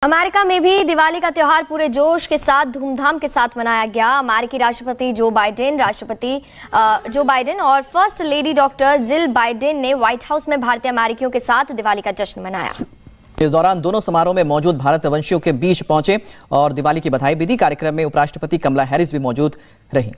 America में भी दिवाली का त्योहार पूरे जोश के साथ धूमधाम के साथ मनाया गया। अमेरिकी राष्ट्रपति जो बाइडेन और first lady doctor Jill Biden ने व्हाइट हाउस में भारतीय अमेरिकियों के साथ दिवाली का जश्न मनाया। इस दौरान दोनों समारोह में मौजूद भारतवंशियों के बीच पहुंचे और दिवाली की बधाई भी दी। कार्यक्रम में उपराष्ट्रपति कमला हैरिस भी मौजूद रही।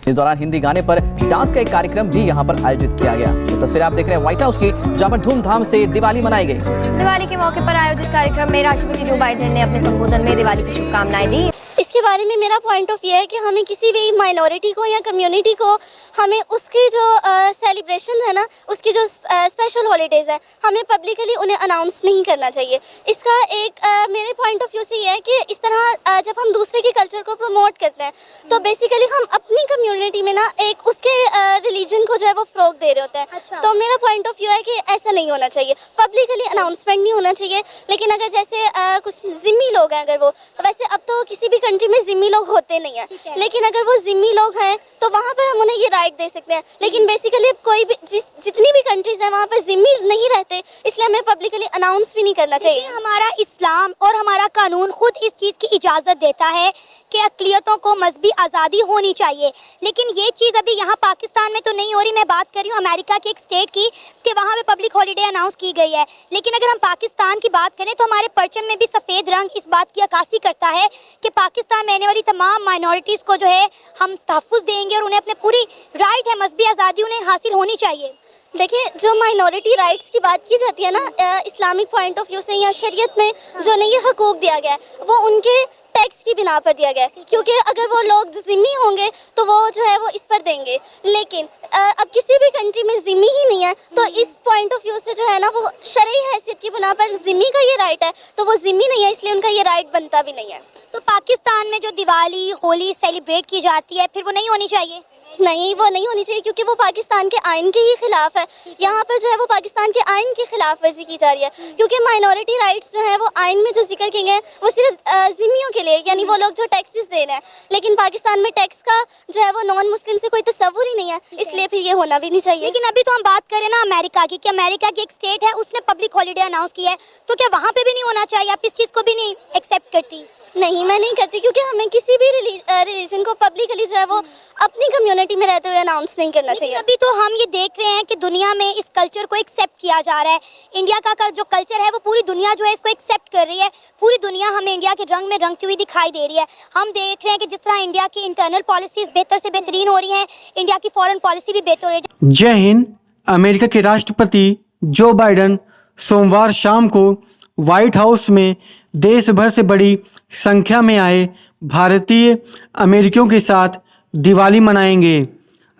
इस दौरान हिंदी गाने पर डांस का एक कार्यक्रम भी यहां पर आयोजित किया गया। तो तस्वीरें आप देख रहे हैं व्हाइट हाउस की, जहां पर धूमधाम से दिवाली मनाई गई। दिवाली के मौके पर आयोजित कार्यक्रम में राष्ट्रपति जो बाइडेन ने अपने संबोधन में दिवाली की शुभकामनाएं दी। इसके बारे में मेरा पॉइंट ऑफ व्यू है कि हमें किसी भी माइनॉरिटी को या कम्युनिटी को हमें उसकी जो सेलिब्रेशन है ना, उसकी जो स्पेशल हॉलीडेज है, हमें पब्लिकली उन्हें अनाउंस नहीं करना चाहिए। इसका एक मेरे पॉइंट ऑफ व्यू से ये है कि इस तरह जब हम दूसरे के कल्चर को प्रमोट करते हैं तो बेसिकली हम अपनी कम्युनिटी में ना एक उसके रिलीजन को जो है वो फ्रोग दे रहे होते हैं। अच्छा। तो मेरा पॉइंट ऑफ व्यू है कि ऐसा नहीं होना चाहिए, पब्लिकली अनाउंसमेंट नहीं होना चाहिए। लेकिन अगर जैसे कुछ जिम्मी लोग हैं, अगर वो वैसे अब तो किसी भी कंट्री में जिम्मी लोग होते नहीं है, लेकिन अगर वो जिम्मी लोग हैं तो वहाँ पर हम उन्हें ये राइट दे सकते हैं। लेकिन बेसिकली कोई भी जितनी भी कंट्रीज हैं वहाँ पर जिम्मी नहीं रहते, इसलिए हमें पब्लिकली अनाउंस भी नहीं करना चाहिए। हमारा इस्लाम और हमारा कानून खुद इस चीज़ की इजाज़त देता है कि अक़लियतों को मजहबी आज़ादी होनी चाहिए, लेकिन ये चीज़ अभी यहाँ पाकिस्तान में तो नहीं हो रही। मैं बात कर रही हूँ अमेरिका की एक स्टेट की कि वहाँ पे पब्लिक हॉलीडे अनाउंस की गई है। लेकिन अगर हम पाकिस्तान की बात करें तो हमारे परचम में भी सफ़ेद रंग इस बात की अक्कासी करता है कि पाकिस्तान में रहने वाली तमाम माइनॉरिटीज़ को जो है हम तहफ़्फ़ुज़ देंगे और उन्हें अपने पूरी राइट है, मजहबी आज़ादी उन्हें हासिल होनी चाहिए। देखिए, जो माइनॉरिटी राइट्स की बात की जाती है ना इस्लामिक पॉइंट ऑफ व्यू से या शरीयत में जो उन्हें ये हकूक़ दिया गया है वो उनके टैक्स की बिना पर दिया गया है, क्योंकि अगर वो लोग ज़िम्मी होंगे तो वो जो है वो इस पर देंगे। लेकिन अब किसी भी कंट्री में ज़िम्मी ही नहीं है तो इस पॉइंट ऑफ व्यू से जो है ना वो शरई हैसियत की बिना पर ज़िम्मी का ये राइट है, तो वो ज़िम्मी नहीं है, इसलिए उनका ये राइट बनता भी नहीं है। तो पाकिस्तान में जो दिवाली होली सेलिब्रेट की जाती है फिर वो नहीं होनी चाहिए? नहीं, वो नहीं होनी चाहिए, क्योंकि वो पाकिस्तान के आइन के ही खिलाफ है। यहाँ पर जो है वो पाकिस्तान के आइन की खिलाफ वर्जी की जा रही है, क्योंकि माइनॉरिटी राइट्स जो है वो आइन में जो जिक्र किए गए हैं वो सिर्फ जिम्मियों के लिए, यानी वो लोग जो टैक्सेस दे रहे हैं। लेकिन पाकिस्तान में टैक्स का जो है वो नॉन मुस्लिम से कोई तस्वुर ही नहीं है, इसलिए फिर ये होना भी नहीं चाहिए। लेकिन अभी तो हम बात करें ना अमेरिका की, कि अमेरिका की एक स्टेट है उसने पब्लिक हॉलीडे अनाउंस किया है, तो क्या वहाँ पे भी नहीं होना चाहिए? आप इस चीज़ को भी नहीं एक्सेप्ट करती? नहीं, मैं नहीं करती, क्योंकि हमें किसी भी रिलीजन को पब्लिकली जो है वो अपनी कम्युनिटी में रहते हुए अनाउंस नहीं करना चाहिए। अभी तो हम ये देख रहे हैं कि दुनिया में इस कल्चर को एक्सेप्ट किया जा रहा है। इंडिया का जो कल्चर है वो पूरी दुनिया जो है इसको एक्सेप्ट कर रही है। पूरी दुनिया हमें इंडिया के रंग में रंगती हुई दिखाई दे रही है। हम देख रहे हैं कि जिस तरह इंडिया की इंटरनल पॉलिसीज बेहतर से बेहतरीन हो रही हैं, इंडिया की फॉरेन पॉलिसी भी बेहतर हो रही है। जय हिंद। अमेरिका के राष्ट्रपति जो बाइडेन सोमवार शाम को व्हाइट हाउस में देश भर से बड़ी संख्या में आए भारतीय अमेरिकियों के साथ दिवाली मनाएंगे।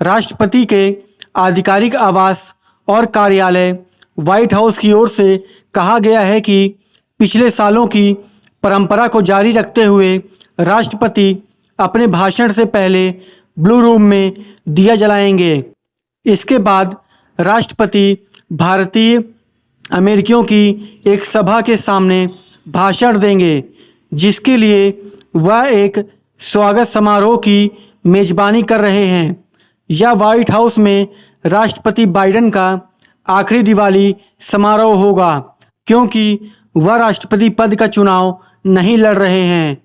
राष्ट्रपति के आधिकारिक आवास और कार्यालय व्हाइट हाउस की ओर से कहा गया है कि पिछले सालों की परंपरा को जारी रखते हुए राष्ट्रपति अपने भाषण से पहले ब्लू रूम में दिया जलाएंगे। इसके बाद राष्ट्रपति भारतीय अमेरिकियों की एक सभा के सामने भाषण देंगे, जिसके लिए वह एक स्वागत समारोह की मेज़बानी कर रहे हैं। यह व्हाइट हाउस में राष्ट्रपति बाइडेन का आखिरी दिवाली समारोह होगा, क्योंकि वह राष्ट्रपति पद का चुनाव नहीं लड़ रहे हैं।